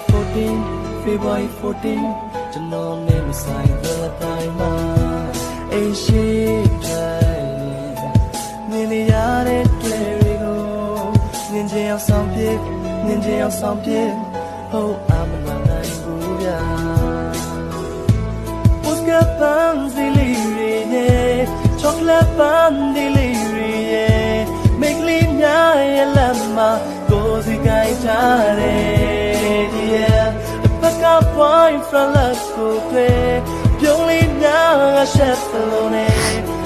14 February 14ကျွန်တော်နဲ့မဆိုင်တဲ့တိုင်းမှာအိမ်ရှိတယ်မြင်နေရတဲ့တွေ့တွေကိုမြင်ချင်အောင်ဆောင်ပြမြင်ချင်အောင်ဆောင်ပြဟုတ်အမနာနိုင်ဘူးဗျာ Postcard ပန်းစီလေးတွေနဲ့ chocolate ပန်းဒီလေးတွေရဲ့မိတ်ကလေးများရဲ့လက်မှာကိုယ်စီကိုင်ထားတယ် yeah Back up boyfriend let's go play ပြုံးလေးများကရှက်သလိုနဲ့